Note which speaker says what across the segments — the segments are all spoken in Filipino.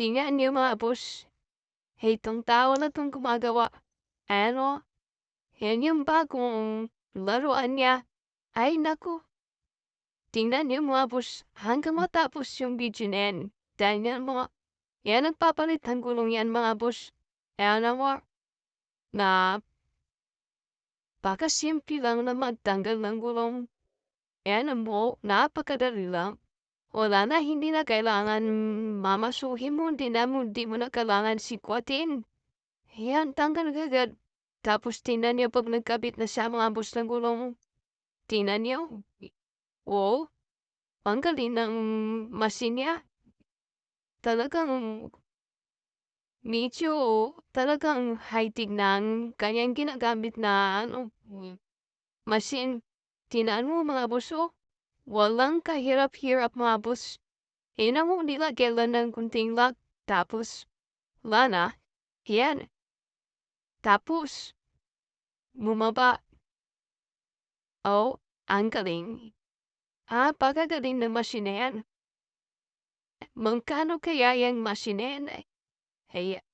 Speaker 1: Tingnan niyo mga boss, itong tao na 'tong gumagawa, ano, yan yung bagong laruan niya. Ay naku, tingnan niyo mga boss hanggang matapos yung video na yan. Dahil yan nagpapalit ng gulong yan mga boss. Alam mo, na simple lang na magtanggal ng gulong. Ayan mo, napakadali lang. Wala na, hindi na kailangan mamasuhin mo, hindi mo na kailangan sikwatin. Ayan, tanggal agad. Tapos tingnan niyo pag nagkabit na siya mga boss ng gulong. Tingnan niyo. Oo, ang galing ng machine niya. Talagang medyo talagang high-tech na ang kanyang ginagamit na machine. Tingnan mo mga boss, oh. Walang kahirap-hirap mga boss. Tingnan mo, nilagyan lang ng kunting lock. Tapos, wala na. Yan. Tapos, bumaba. Oh, ang galing. Pagkagaling ng machine na yan. Magkano kaya yung machine na yan? Hey,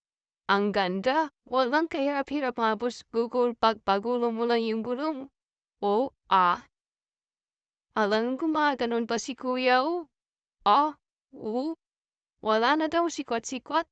Speaker 1: ang ganda. Walang kahirap-hirap mga boss. Pagpagulo mo lang yung gulong. Oh, alam ko mga ganun pa si kuya, oh. Oo, wala na daw sikwat-sikwat.